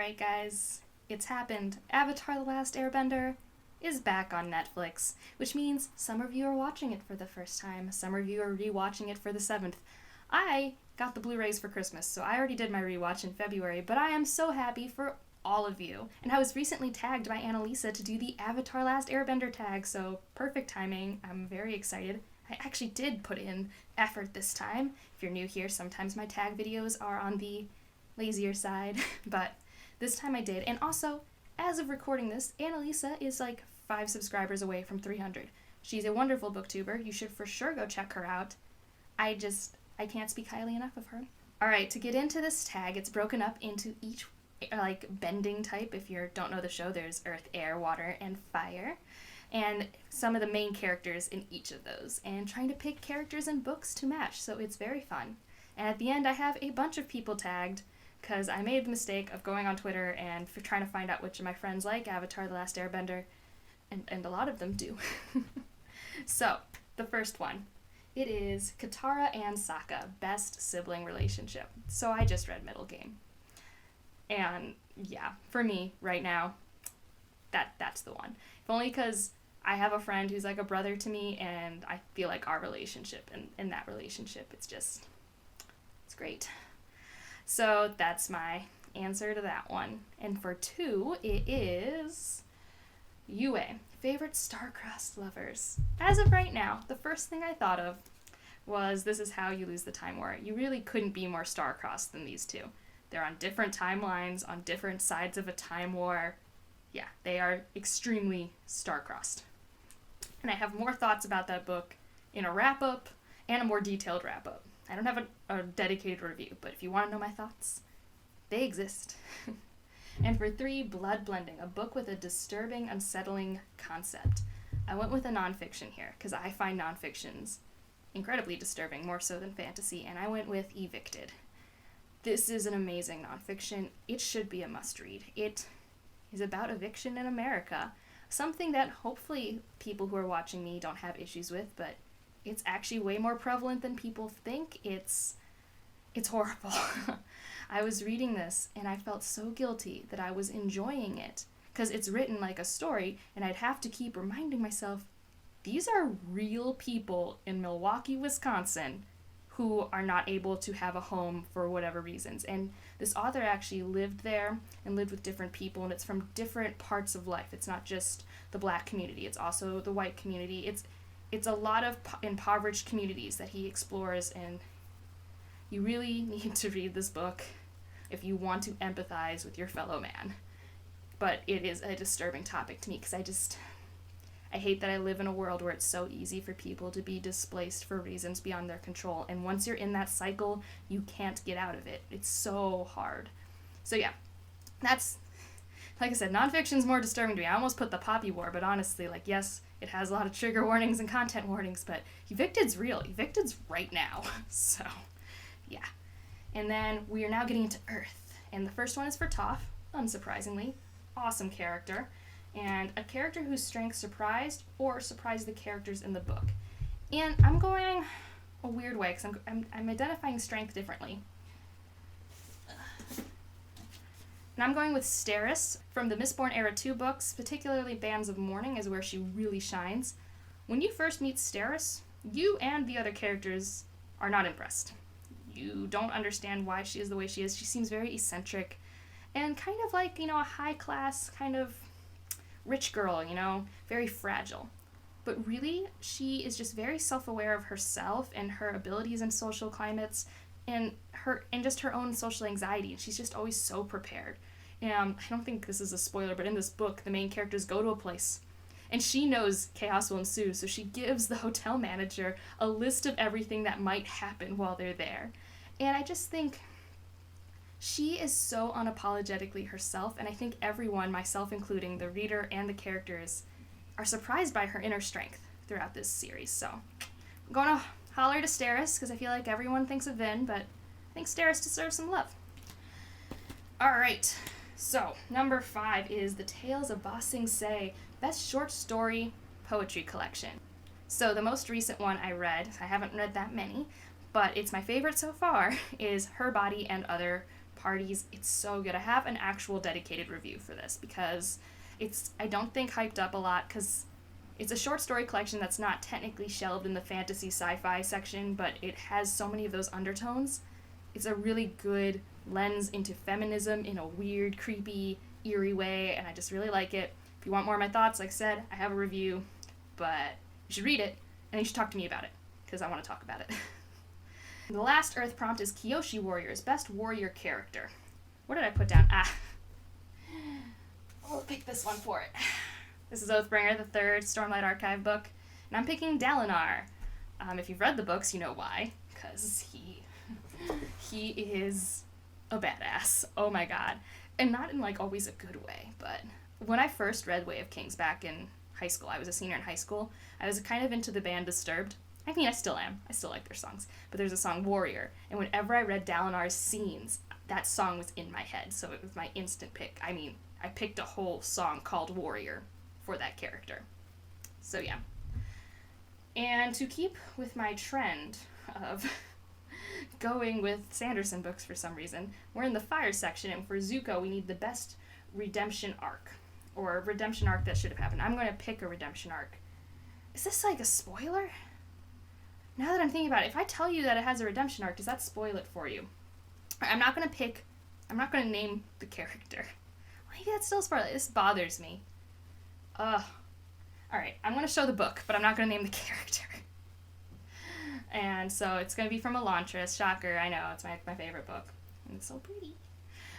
Alright guys, it's happened. Avatar: The Last Airbender is back on Netflix, which means some of you are watching it for the first time, some of you are rewatching it for the 7th. I got the Blu-rays for Christmas, so I already did my rewatch in February, but I am so happy for all of you. And I was recently tagged by Annalisa to do the Avatar: Last Airbender tag, so perfect timing. I'm very excited. I actually did put in effort this time. If you're new here, sometimes my tag videos are on the lazier side, but this time I did. And also, as of recording this, Annalisa is like 5 subscribers away from 300. She's a wonderful booktuber. You should for sure go check her out. I can't speak highly enough of her. Alright, to get into this tag, it's broken up into each bending type. If you don't know the show, there's earth, air, water, and fire. And some of the main characters in each of those. And trying to pick characters and books to match, so it's very fun. And at the end, I have a bunch of people tagged, because I made the mistake of going on Twitter and trying to find out which of my friends like Avatar: The Last Airbender, and a lot of them do. So, the first one. It is Katara and Sokka, best sibling relationship. So I just read Middle Game. And yeah, for me, right now, that's the one. If only because I have a friend who's like a brother to me, and I feel like our relationship and that relationship, it's great. So that's my answer to that one. And for 2, it is Yue, favorite star-crossed lovers. As of right now, the first thing I thought of was This Is How You Lose the Time War. You really couldn't be more star-crossed than these two. They're on different timelines, on different sides of a time war. Yeah, they are extremely star-crossed. And I have more thoughts about that book in a wrap-up and a more detailed wrap-up. I don't have a dedicated review, but if you want to know my thoughts, they exist. And for 3, Blood Blending, a book with a disturbing, unsettling concept. I went with a nonfiction here, because I find nonfictions incredibly disturbing, more so than fantasy, and I went with Evicted. This is an amazing nonfiction. It should be a must-read. It is about eviction in America, something that hopefully people who are watching me don't have issues with, but it's actually way more prevalent than people think. It's horrible. I was reading this and I felt so guilty that I was enjoying it because it's written like a story, and I'd have to keep reminding myself, these are real people in Milwaukee, Wisconsin who are not able to have a home for whatever reasons. And this author actually lived there and lived with different people, and it's from different parts of life. It's not just the black community, it's also the white community. It's a lot of impoverished communities that he explores, and you really need to read this book if you want to empathize with your fellow man. But it is a disturbing topic to me because I hate that I live in a world where it's so easy for people to be displaced for reasons beyond their control, and once you're in that cycle, you can't get out of it. It's so hard. So yeah, that's, like I said, nonfiction's more disturbing to me. I almost put the Poppy War, but honestly, yes, it has a lot of trigger warnings and content warnings, but Evicted's real. Evicted's right now. So, yeah. And then we are now getting into Earth. And the first one is for Toph, unsurprisingly. Awesome character. And a character whose strength surprised the characters in the book. And I'm going a weird way, because I'm identifying strength differently. And I'm going with Steris from the Mistborn Era 2 books, particularly Bands of Mourning is where she really shines. When you first meet Steris, you and the other characters are not impressed. You don't understand why she is the way she is. She seems very eccentric and kind of like, a high-class kind of rich girl, very fragile. But really, she is just very self-aware of herself and her abilities in social climates, and just her own social anxiety, and she's just always so prepared. I don't think this is a spoiler, but in this book, the main characters go to a place, and she knows chaos will ensue, so she gives the hotel manager a list of everything that might happen while they're there. And I just think she is so unapologetically herself, and I think everyone, myself including, the reader and the characters, are surprised by her inner strength throughout this series. So I'm going to holler to Steris, because I feel like everyone thinks of Vin, but I think Steris deserves some love. Alright, so number 5 is The Tales of Ba Sing Se, Best Short Story Poetry Collection. So the most recent one I read, I haven't read that many, but it's my favorite so far, is Her Body and Other parties. It's so good. I have an actual dedicated review for this because it's, I don't think, hyped up a lot because it's a short story collection that's not technically shelved in the fantasy sci-fi section, but it has so many of those undertones. It's a really good lens into feminism in a weird, creepy, eerie way, and I just really like it. If you want more of my thoughts, like I said, I have a review, but you should read it, and you should talk to me about it, because I want to talk about it. The last Earth prompt is Kyoshi Warriors, best warrior character. What did I put down? I'll pick this one for it. This is Oathbringer, the third Stormlight Archive book, and I'm picking Dalinar. If you've read the books, you know why, because he is a badass. Oh my god. And not in, like, always a good way, but when I first read Way of Kings back in high school, I was a senior in high school, I was kind of into the band Disturbed. I mean, I still am. I still like their songs. But there's a song, Warrior, and whenever I read Dalinar's scenes, that song was in my head, so it was my instant pick. I mean, I picked a whole song called Warrior for that character. So yeah. And to keep with my trend of going with Sanderson books for some reason, we're in the fire section, and for Zuko we need the best redemption arc, or redemption arc that should have happened. I'm going to pick a redemption arc. Is this like a spoiler? Now that I'm thinking about it, if I tell you that it has a redemption arc, does that spoil it for you? I'm not going to name the character. Maybe that's still a spoiler. This bothers me. Alright, I'm going to show the book, but I'm not going to name the character. And so it's going to be from Elantris. Shocker, I know, it's my favorite book. And it's so pretty.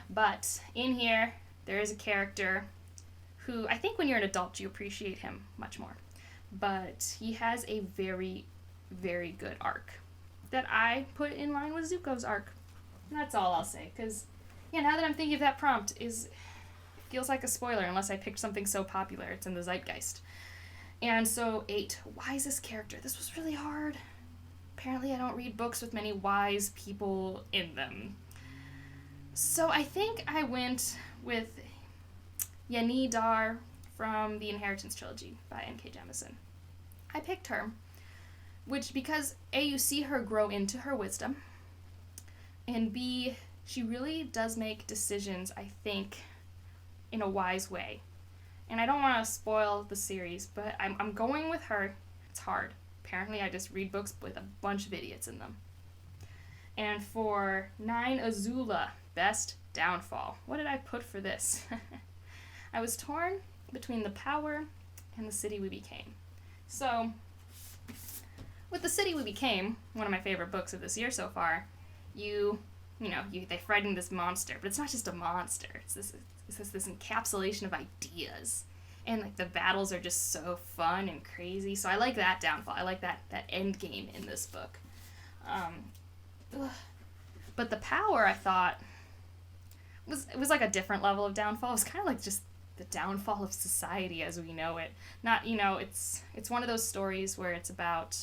But in here, there is a character who, I think when you're an adult, you appreciate him much more. But he has a very, very good arc that I put in line with Zuko's arc. And that's all I'll say, because, yeah, now that I'm thinking of that prompt, it feels like a spoiler unless I picked something so popular. It's in the zeitgeist. And so, 8, wisest character. This was really hard. Apparently I don't read books with many wise people in them. So I think I went with Yennefer Dar from the Inheritance Trilogy by N.K. Jemisin. I picked her, because A, you see her grow into her wisdom, and B, she really does make decisions, I think, in a wise way. And I don't want to spoil the series, but I'm going with her. It's hard. Apparently I just read books with a bunch of idiots in them. And for 9, Azula, best downfall. What did I put for this? I was torn between The Power and The City We Became. So, with The City We Became, one of my favorite books of this year so far, they frighten this monster, but it's not just a monster. It's this encapsulation of ideas. And, like, the battles are just so fun and crazy. So I like that downfall. I like that end game in this book. But The Power, I thought, was like a different level of downfall. It was kind of like just the downfall of society as we know it. Not, it's one of those stories where it's about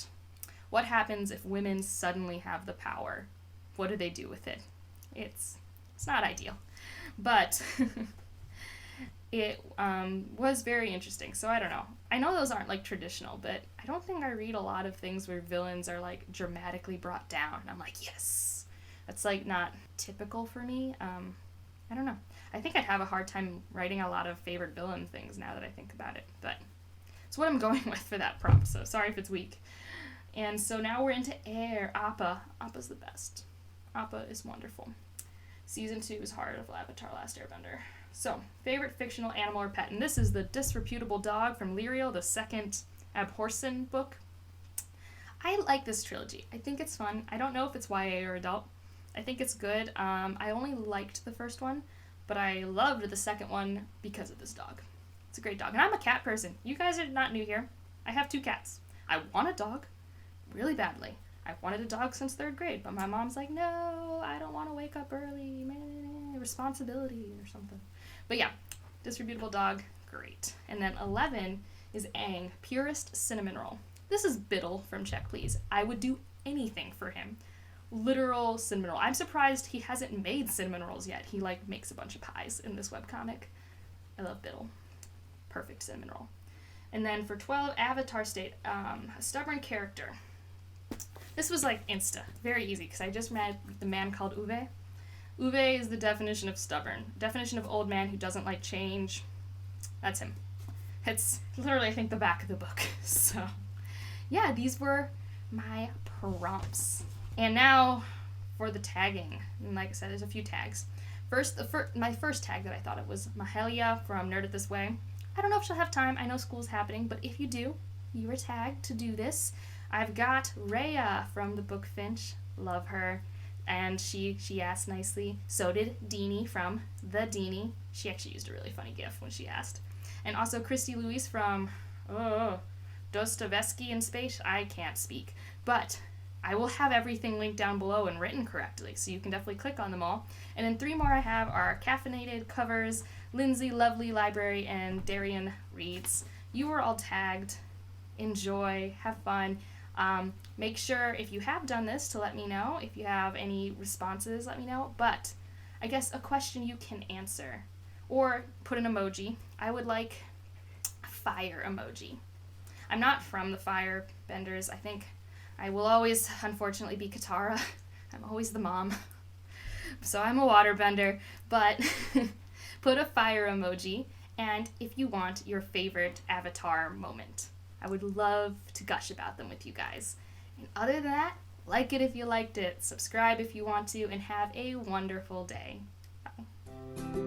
what happens if women suddenly have the power. What do they do with it? It's not ideal. But it was very interesting. So I don't know. I know those aren't, like, traditional, but I don't think I read a lot of things where villains are, like, dramatically brought down. I'm like, yes! That's, like, not typical for me. I don't know. I think I'd have a hard time writing a lot of favorite villain things now that I think about it. But it's what I'm going with for that prompt, so sorry if it's weak. And so now we're into Air. Appa. Appa's the best. Appa is wonderful. Season 2 is Heart of Avatar: Last Airbender. So, favorite fictional animal or pet. And this is the Disreputable Dog from Lyrio, the second Abhorsen book. I like this trilogy. I think it's fun. I don't know if it's YA or adult. I think it's good. I only liked the first one, but I loved the second one because of this dog. It's a great dog. And I'm a cat person. You guys are not new here. I have 2 cats. I want a dog really badly. I've wanted a dog since 3rd grade, but my mom's like, no, I don't want to wake up early. Responsibility or something. But yeah, Disreputable Dog, great. And then 11 is Aang, Purest cinnamon roll. This is Biddle from Check Please. I would do anything for him. Literal cinnamon roll. I'm surprised he hasn't made cinnamon rolls yet. He, like, makes a bunch of pies in this webcomic. I love Biddle. Perfect cinnamon roll. And then for 12, Avatar State, a stubborn character. This was, like, insta. Very easy, because I just met the man called Uwe. Uwe is the definition of stubborn. Definition of old man who doesn't like change. That's him. It's literally, I think, the back of the book. So, yeah, these were my prompts. And now for the tagging. And like I said, there's a few tags. My first tag that I thought of was Mahalia from Nerd It This Way. I don't know if she'll have time. I know school's happening, but if you do, you are tagged to do this. I've got Rhea from the book Finch. Love her. And she asked nicely. So did Deanie from The Deanie. She actually used a really funny gif when she asked. And also Christy Louise from Dostoevsky in Space. I can't speak. But I will have everything linked down below and written correctly, so you can definitely click on them all. And then 3 more I have are Caffeinated Covers, Lindsay Lovely Library, and Darian Reads. You are all tagged. Enjoy. Have fun. Make sure, if you have done this, to let me know. If you have any responses, let me know. But I guess a question you can answer. Or put an emoji. I would like a fire emoji. I'm not from the Firebenders. I think I will always, unfortunately, be Katara. I'm always the mom. So I'm a waterbender. But put a fire emoji. And if you want, your favorite Avatar moment. I would love to gush about them with you guys. And other than that, like it if you liked it, subscribe if you want to, and have a wonderful day. Bye.